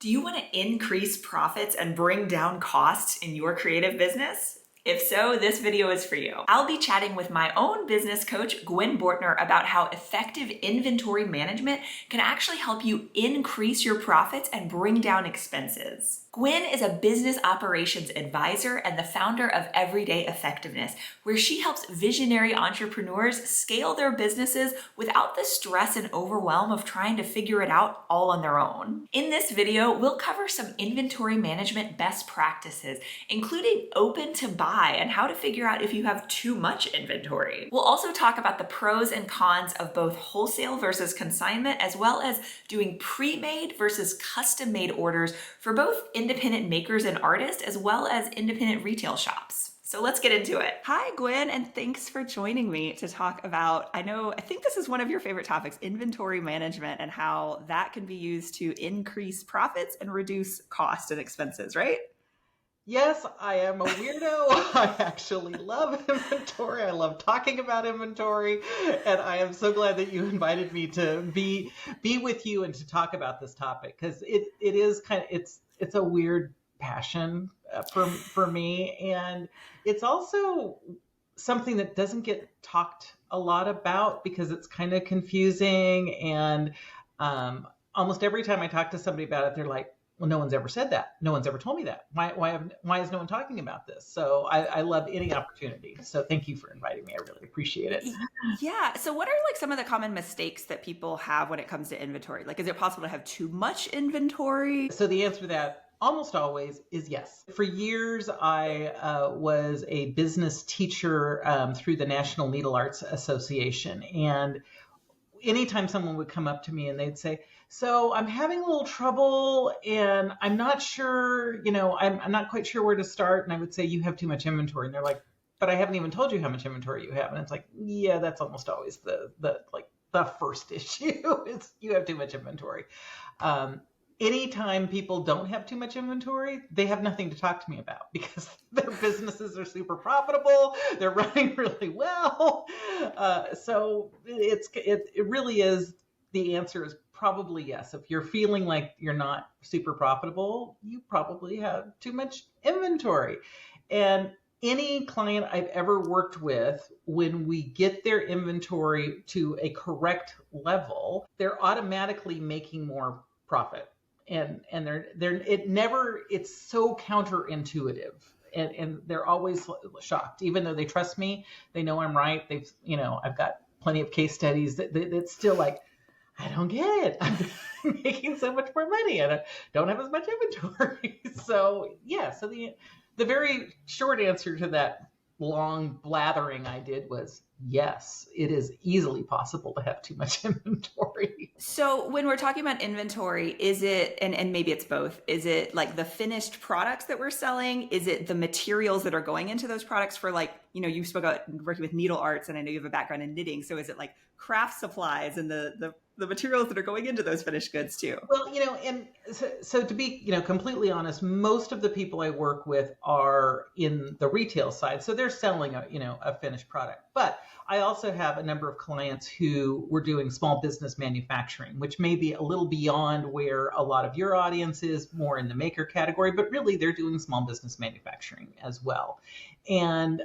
Do you want to increase profits and bring down costs in your creative business? If so, this video is for you. I'll be chatting with my own business coach, Gwen Bortner, about how effective inventory management can actually help you increase your profits and bring down expenses. Gwen is a business operations advisor and the founder of Everyday Effectiveness, where she helps visionary entrepreneurs scale their businesses without the stress and overwhelm of trying to figure it out all on their own. In this video, we'll cover some inventory management best practices, including open to buy and how to figure out if you have too much inventory. We'll also talk about the pros and cons of both wholesale versus consignment, as well as doing pre-made versus custom-made orders for both independent makers and artists, as well as independent retail shops. So let's get into it. Hi, Gwen, and thanks for joining me to talk about, I think this is one of your favorite topics, inventory management, and how that can be used to increase profits and reduce cost and expenses, right? Yes, I am a weirdo. I actually love inventory. I love talking about inventory. And I am so glad that you invited me to be with you and to talk about this topic, because it is it's a weird passion for me. And it's also something that doesn't get talked a lot about because it's kind of confusing. And almost every time I talk to somebody about it, they're like, well, no one's ever said that. No one's ever told me that. Why is no one talking about this? So I love any opportunity. So thank you for inviting me. I really appreciate it. Yeah. So what are like some of the common mistakes that people have when it comes to inventory? Like, is it possible to have too much inventory? So the answer to that almost always is yes. For years, I was a business teacher through the National Needle Arts Association. And anytime someone would come up to me and they'd say, so I'm having a little trouble and I'm not sure, I'm not quite sure where to start. And I would say, you have too much inventory. And they're like, but I haven't even told you how much inventory you have. And it's like, yeah, that's almost always the first issue is you have too much inventory. Anytime people don't have too much inventory, they have nothing to talk to me about because their businesses are super profitable. They're running really well. So it really is, the answer is probably yes. If you're feeling like you're not super profitable, you probably have too much inventory. And any client I've ever worked with, when we get their inventory to a correct level, they're automatically making more profit. And it's so counterintuitive. And they're always shocked, even though they trust me, they know I'm right. I've got plenty of case studies that's still like, I don't get it. I'm making so much more money and I don't have as much inventory. So yeah, so the very short answer to that long blathering I did was yes, it is easily possible to have too much inventory. So when we're talking about inventory, is it, and maybe it's both, is it like the finished products that we're selling? Is it the materials that are going into those products for, like, you spoke about working with needle arts and I know you have a background in knitting. So is it like craft supplies and the materials that are going into those finished goods too? Well, and so to be, completely honest, most of the people I work with are in the retail side. So they're selling a finished product. But I also have a number of clients who were doing small business manufacturing, which may be a little beyond where a lot of your audience is, more in the maker category, but really they're doing small business manufacturing as well. And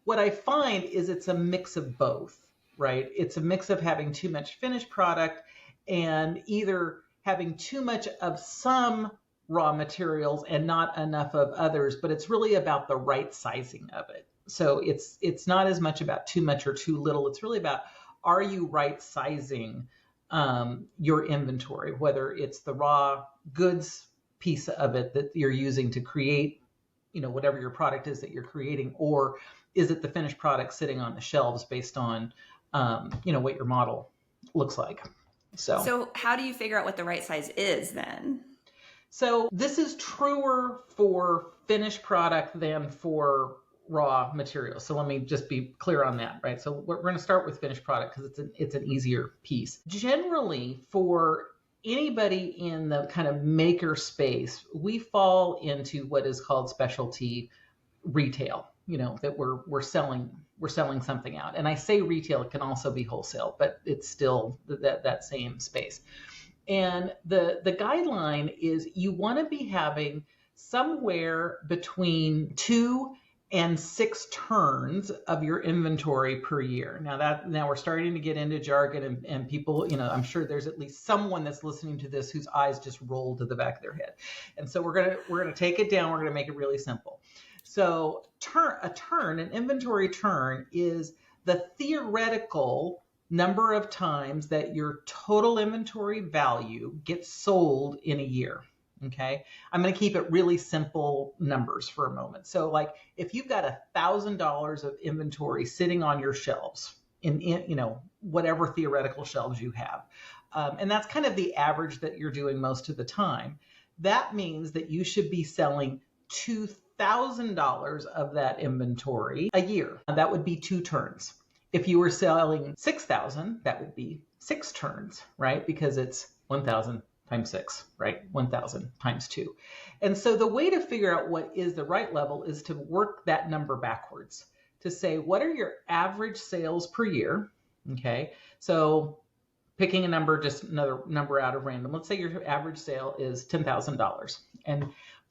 what I find is it's a mix of both. Right? It's a mix of having too much finished product and either having too much of some raw materials and not enough of others, but it's really about the right sizing of it. So it's not as much about too much or too little. It's really about, are you right sizing your inventory, whether it's the raw goods piece of it that you're using to create, whatever your product is that you're creating, or is it the finished product sitting on the shelves based on what your model looks like. So how do you figure out what the right size is then? So this is truer for finished product than for raw materials. So let me just be clear on that, right? So we're going to start with finished product because it's an easier piece. Generally, for anybody in the kind of maker space, we fall into what is called specialty retail. That we're selling something out. And I say retail, it can also be wholesale, but it's still that same space. And the guideline is you want to be having somewhere between 2 and 6 turns of your inventory per year. Now we're starting to get into jargon, and people, I'm sure there's at least someone that's listening to this whose eyes just roll to the back of their head. And so we're gonna take it down. We're gonna make it really simple. So an inventory turn is the theoretical number of times that your total inventory value gets sold in a year. Okay. I'm going to keep it really simple numbers for a moment. So like if you've got $1,000 of inventory sitting on your shelves in whatever theoretical shelves you have, and that's kind of the average that you're doing most of the time, that means that you should be selling $2,000 of that inventory a year. That would be 2 turns. If you were selling 6,000, that would be 6 turns, right? Because it's 1,000 times 6, right? 1,000 times 2. And so the way to figure out what is the right level is to work that number backwards, to say, what are your average sales per year? Okay. So picking a number, just another number out of random. Let's say your average sale is $10,000. And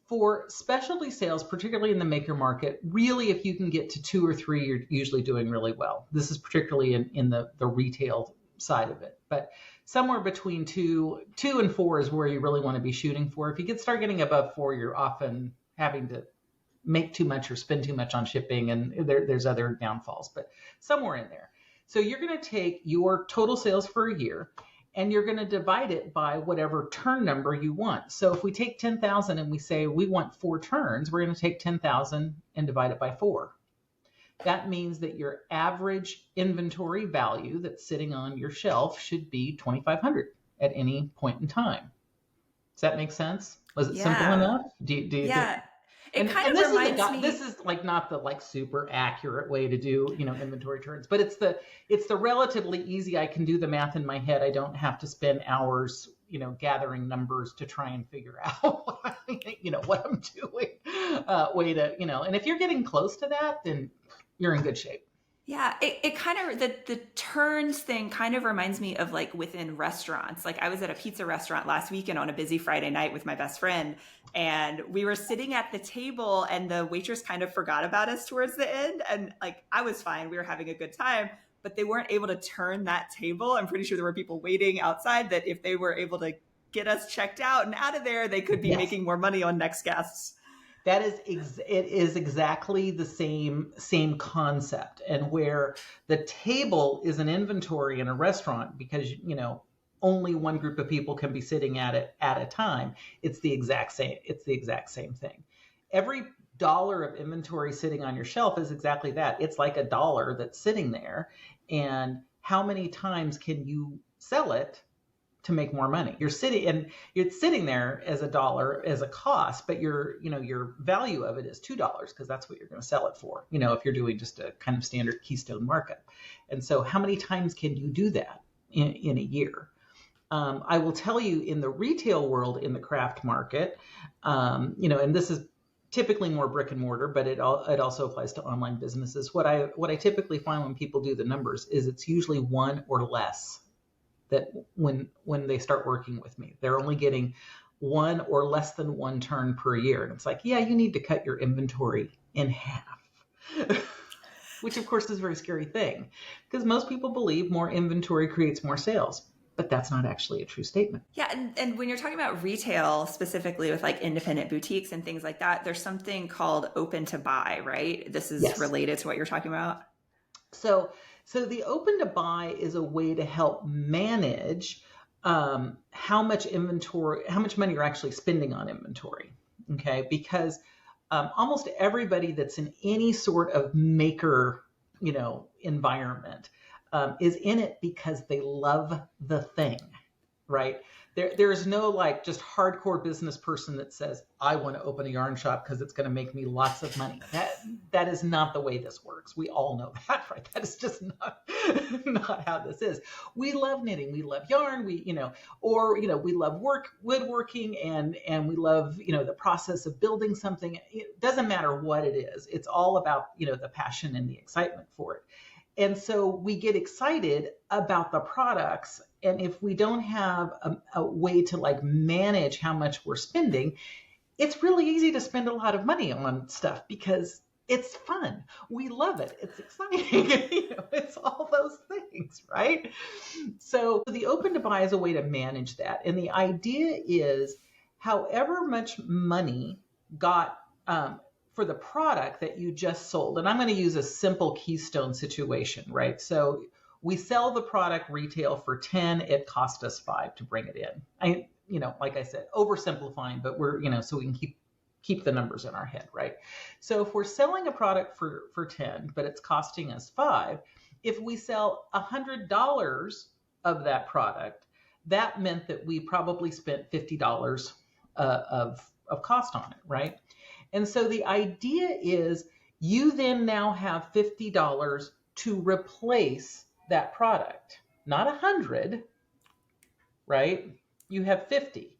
for specialty sales, particularly in the maker market, really, if you can get to 2 or 3, you're usually doing really well. This is particularly in the retail side of it. But somewhere between 2 and 4 is where you really want to be shooting for. If you start getting above 4, you're often having to make too much or spend too much on shipping, and there's other downfalls, but somewhere in there. So you're going to take your total sales for a year, and you're going to divide it by whatever turn number you want. So if we take 10,000 and we say we want 4 turns, we're going to take 10,000 and divide it by 4. That means that your average inventory value that's sitting on your shelf should be $2,500 at any point in time. Does that make sense? Was it simple enough? Do you think? It kind of reminds me. This is like not the super accurate way to do inventory turns, but it's the relatively easy. I can do the math in my head. I don't have to spend hours gathering numbers to try and figure out what I'm doing. And if you're getting close to that, then you're in good shape. Yeah, it kind of, the turns thing kind of reminds me of like within restaurants. Like I was at a pizza restaurant last weekend on a busy Friday night with my best friend, and we were sitting at the table and the waitress kind of forgot about us towards the end. And like, I was fine. We were having a good time, but they weren't able to turn that table. I'm pretty sure there were people waiting outside that if they were able to get us checked out and out of there, they could be making more money on next guests. It is exactly the same concept, and where the table is an inventory in a restaurant because only one group of people can be sitting at it at a time. It's the exact same thing. Every dollar of inventory sitting on your shelf is exactly that. It's like a dollar that's sitting there, and how many times can you sell it to make more money? You're sitting there as a dollar as a cost, but your value of it is $2 because that's what you're going to sell it for, if you're doing just a kind of standard keystone markup. And so how many times can you do that in a year? I will tell you, in the retail world, in the craft market, and this is typically more brick and mortar, but it also applies to online businesses. What I typically find when people do the numbers is it's usually 1 or less. That when they start working with me, they're only getting 1 or less than 1 turn per year. And it's like, yeah, you need to cut your inventory in half, which of course is a very scary thing because most people believe more inventory creates more sales, but that's not actually a true statement. Yeah. And when you're talking about retail specifically with like independent boutiques and things like that, there's something called open to buy, right? This is related to what you're talking about. So the open to buy is a way to help manage how much money you're actually spending on inventory. Okay, because almost everybody that's in any sort of maker, environment is in it because they love the thing, right? There is no like just hardcore business person that says, I want to open a yarn shop because it's going to make me lots of money. That is not the way this works. We all know that, right? That is just not how this is. We love knitting. We love yarn. We love woodworking and we love, the process of building something. It doesn't matter what it is. It's all about, the passion and the excitement for it. And so we get excited about the products. And if we don't have a way to like manage how much we're spending, it's really easy to spend a lot of money on stuff because it's fun. We love it. It's exciting. It's all those things, right? So the open to buy is a way to manage that. And the idea is however much money got for the product that you just sold. And I'm going to use a simple Keystone situation, right? So we sell the product retail for 10, it cost us 5 to bring it in. Like I said, oversimplifying, but we're, so we can keep the numbers in our head, right? So if we're selling a product for 10, but it's costing us 5, if we sell $100 of that product, that meant that we probably spent $50 of cost on it, right? And so the idea is you then now have $50 to replace that product, not 100, right? You have 50.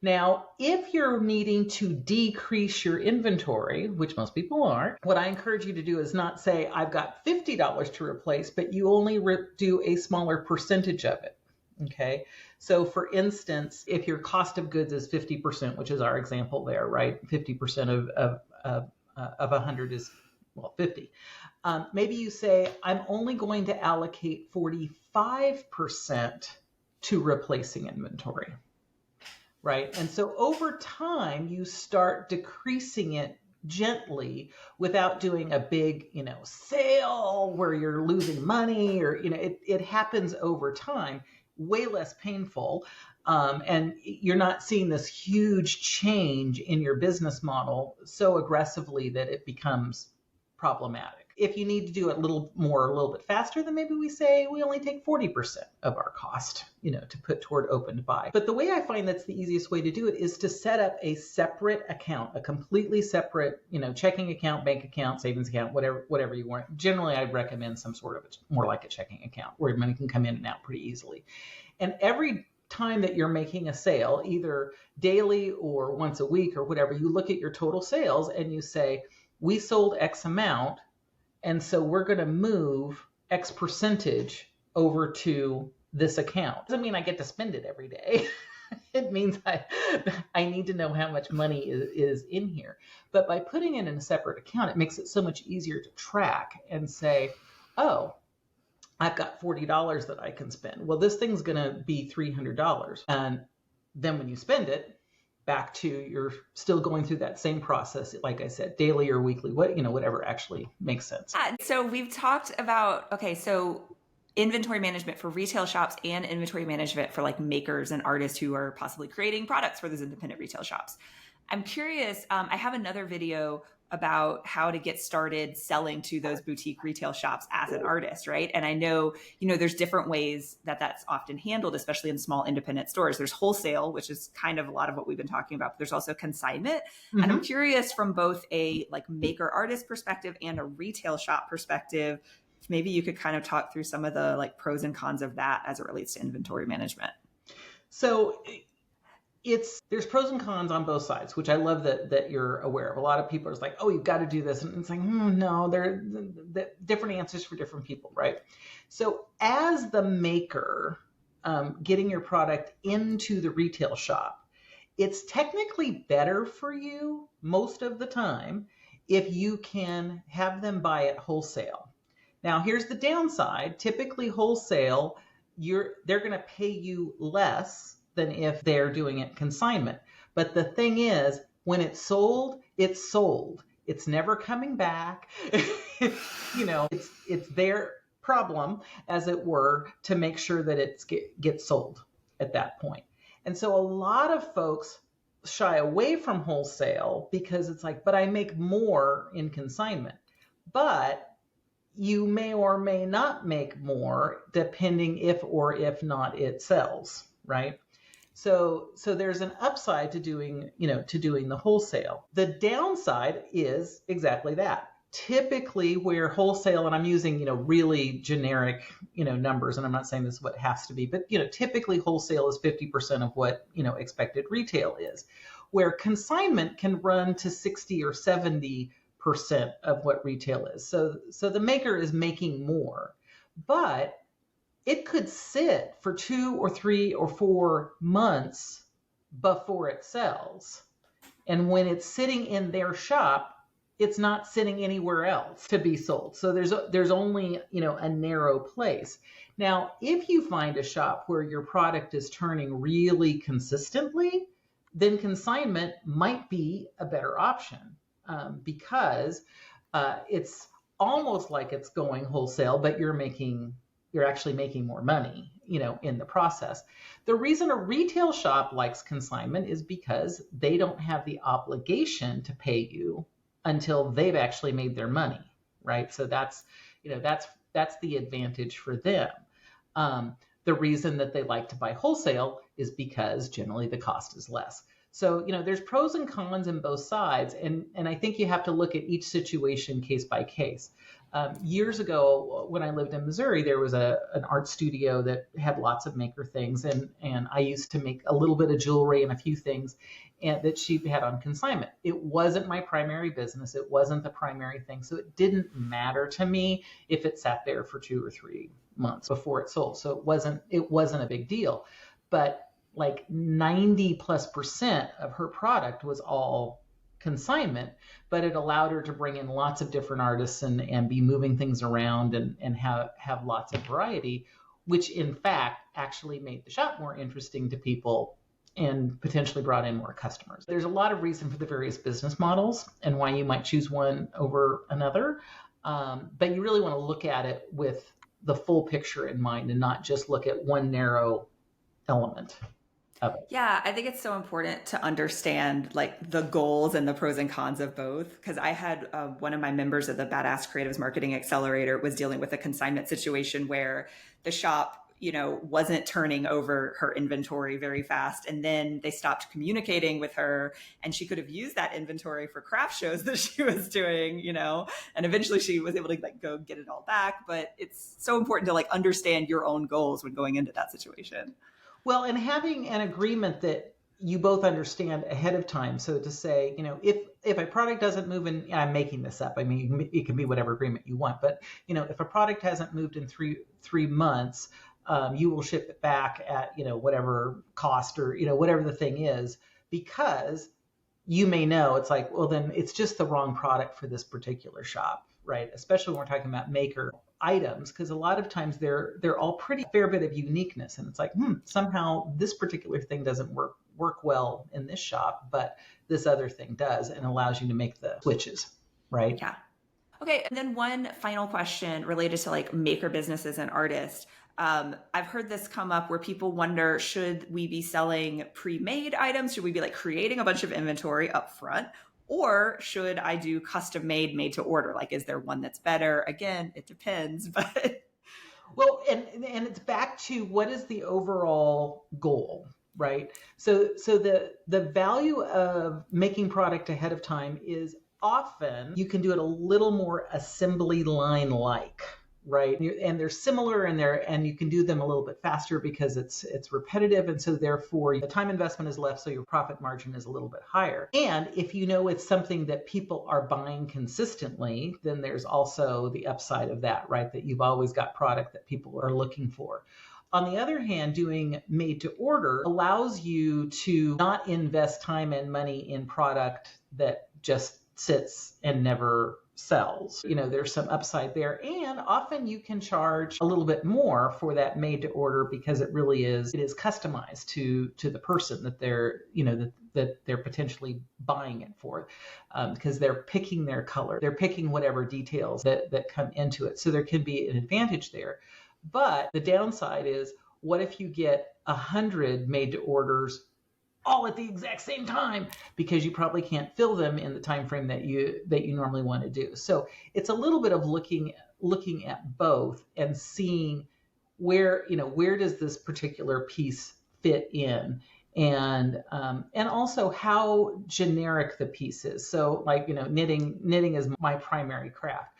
Now, if you're needing to decrease your inventory, which most people aren't, what I encourage you to do is not say, I've got $50 to replace, but you only do a smaller percentage of it. Okay. So for instance, if your cost of goods is 50%, which is our example there, right? 50% of 100 is, 50. Maybe you say, I'm only going to allocate 45% to replacing inventory. Right. And so over time, you start decreasing it gently without doing a big, sale where you're losing money or, it happens over time, way less painful. And you're not seeing this huge change in your business model so aggressively that it becomes problematic. If you need to do it a little bit faster, then maybe we say we only take 40% of our cost, to put toward open to buy. But the way I find that's the easiest way to do it is to set up a separate account, a completely separate, checking account, bank account, savings account, whatever you want. Generally, I recommend some sort of more like a checking account where money can come in and out pretty easily. And every time that you're making a sale, either daily or once a week or whatever, you look at your total sales and you say, we sold X amount, and so we're going to move X percentage over to this account. Doesn't mean I get to spend it every day. It means I need to know how much money is in here. But by putting it in a separate account, it makes it so much easier to track and say, oh, I've got $40 that I can spend. Well, this thing's going to be $300. And then when you spend it, back to you're still going through that same process, like I said, daily or weekly, whatever actually makes sense. So we've talked about, so inventory management for retail shops and inventory management for like makers and artists who are possibly creating products for those independent retail shops. I'm curious, I have another video about how to get started selling to those boutique retail shops as an artist, right? And I know, there's different ways that that's often handled, especially in small independent stores. There's wholesale, which is kind of a lot of what we've been talking about, but there's also consignment. Mm-hmm. And I'm curious from both a like maker artist perspective and a retail shop perspective, maybe you could kind of talk through some of the like pros and cons of that as it relates to inventory management. So there's pros and cons on both sides, which I love that you're aware of. A lot of people are like, oh, you've got to do this. And it's like, no, there are different answers for different people, right? So as the maker, getting your product into the retail shop, it's technically better for you most of the time if you can have them buy it wholesale. Now, here's the downside. Typically wholesale, they're going to pay you less than if they're doing it consignment. But the thing is, when it's sold, it's sold. It's never coming back. It's their problem, as it were, to make sure that it gets sold at that point. And so a lot of folks shy away from wholesale because it's like, but I make more in consignment. But you may or may not make more depending if or if not it sells, right? So there's an upside to doing the wholesale. The downside is exactly that. Typically where wholesale, and I'm using, really generic, numbers, and I'm not saying this is what it has to be, but, typically wholesale is 50% of what, expected retail is, where consignment can run to 60 or 70% of what retail is. So the maker is making more. but it could sit for 2 or 3 or 4 months before it sells. And when it's sitting in their shop, it's not sitting anywhere else to be sold. So there's only, a narrow place. Now, if you find a shop where your product is turning really consistently, then consignment might be a better option, because it's almost like it's going wholesale, but you're actually making more money, in the process. The reason a retail shop likes consignment is because they don't have the obligation to pay you until they've actually made their money, right? So that's the advantage for them. The reason that they like to buy wholesale is because generally the cost is less. So, there's pros and cons in both sides. And I think you have to look at each situation case by case. Years ago, when I lived in Missouri, there was an art studio that had lots of maker things. And I used to make a little bit of jewelry and a few things that she had on consignment. It wasn't my primary business. It wasn't the primary thing. So it didn't matter to me if it sat there for 2 or 3 months before it sold. So it wasn't a big deal. But like 90+% of her product was all consignment, but it allowed her to bring in lots of different artists and be moving things around and have lots of variety, which in fact actually made the shop more interesting to people and potentially brought in more customers. There's a lot of reason for the various business models and why you might choose one over another, but you really want to look at it with the full picture in mind and not just look at one narrow element of it. Yeah, I think it's so important to understand like the goals and the pros and cons of both. Because I had one of my members of the Badass Creatives Marketing Accelerator was dealing with a consignment situation where the shop, wasn't turning over her inventory very fast. And then they stopped communicating with her, and she could have used that inventory for craft shows that she was doing, and eventually she was able to like go get it all back. But it's so important to like understand your own goals when going into that situation. Well, and having an agreement that you both understand ahead of time. So to say, if a product doesn't move in, I'm making this up. I mean, it can be whatever agreement you want, but if a product hasn't moved in three months, you will ship it back at, whatever cost or, whatever the thing is, because you may know it's like, well, then it's just the wrong product for this particular shop, right? Especially when we're talking about maker items, because a lot of times they're all pretty fair bit of uniqueness. And it's like, somehow this particular thing doesn't work well in this shop, but this other thing does, and allows you to make the switches, right? Yeah. Okay. And then one final question related to like maker businesses and artists. I've heard this come up where people wonder, should we be selling pre-made items? Should we be like creating a bunch of inventory up front? Or should I do custom made to order? Like, is there one that's better? Again, it depends, but. Well, and it's back to what is the overall goal, right? So the value of making product ahead of time is often you can do it a little more assembly line like, right? And they're similar and you can do them a little bit faster because it's repetitive. And so therefore the time investment is less, so your profit margin is a little bit higher. And if it's something that people are buying consistently, then there's also the upside of that, right? That you've always got product that people are looking for. On the other hand, doing made to order allows you to not invest time and money in product that just sits and never sells. There's some upside there, and often you can charge a little bit more for that made to order because it is customized to the person that they're that they're potentially buying it for, because they're picking their color, they're picking whatever details that come into it. So there can be an advantage there. But the downside is, what if you get 100 made to orders all at the exact same time, because you probably can't fill them in the time frame that you normally want to do. So it's a little bit of looking at both and seeing where does this particular piece fit in, and also how generic the piece is. So like, knitting is my primary craft.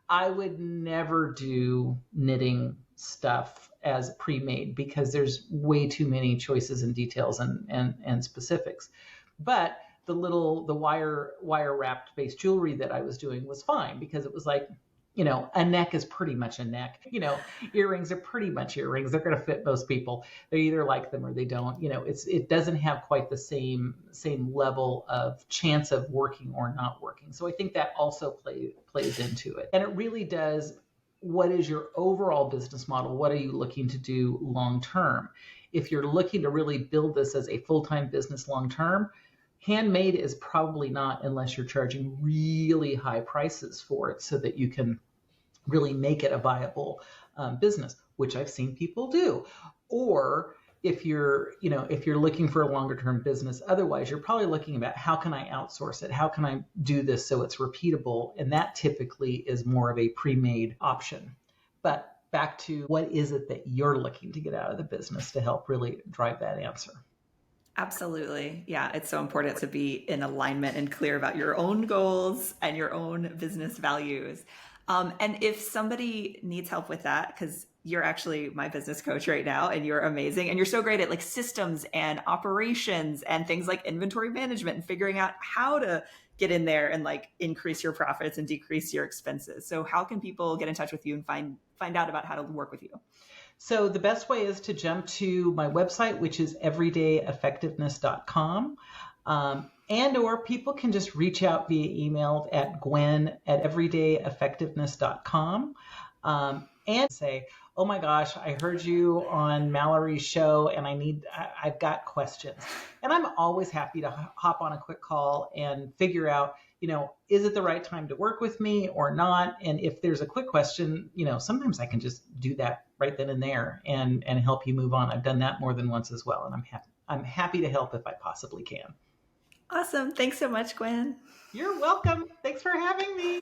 I would never do knitting stuff as pre-made because there's way too many choices and details and specifics. But the wire wrapped based jewelry that I was doing was fine, because it was like, a neck is pretty much a neck. Earrings are pretty much earrings. They're going to fit most people. They either like them or they don't. It doesn't have quite the same level of chance of working or not working. So I think that also plays into it. And it really does. What is your overall business model? What are you looking to do long term? If you're looking to really build this as a full-time business long term, handmade is probably not, unless you're charging really high prices for it so that you can really make it a viable business, which I've seen people do. Or if you're looking for a longer term business, otherwise you're probably looking about how can I outsource it? How can I do this so it's repeatable? And that typically is more of a pre-made option. But back to, what is it that you're looking to get out of the business to help really drive that answer? Absolutely. Yeah, it's so important to be in alignment and clear about your own goals and your own business values. And if somebody needs help with that, because you're actually my business coach right now and you're amazing and you're so great at like systems and operations and things like inventory management and figuring out how to get in there and like increase your profits and decrease your expenses. So how can people get in touch with you and find out about how to work with you? So the best way is to jump to my website, which is everydayeffectiveness.com. Or people can just reach out via email at gwen@everydayeffectiveness.com. And say, oh my gosh, I heard you on Mallory's show and I've got questions. And I'm always happy to hop on a quick call and figure out, is it the right time to work with me or not? And if there's a quick question, sometimes I can just do that right then and there and help you move on. I've done that more than once as well. And I'm happy to help if I possibly can. Awesome. Thanks so much, Gwen. You're welcome. Thanks for having me.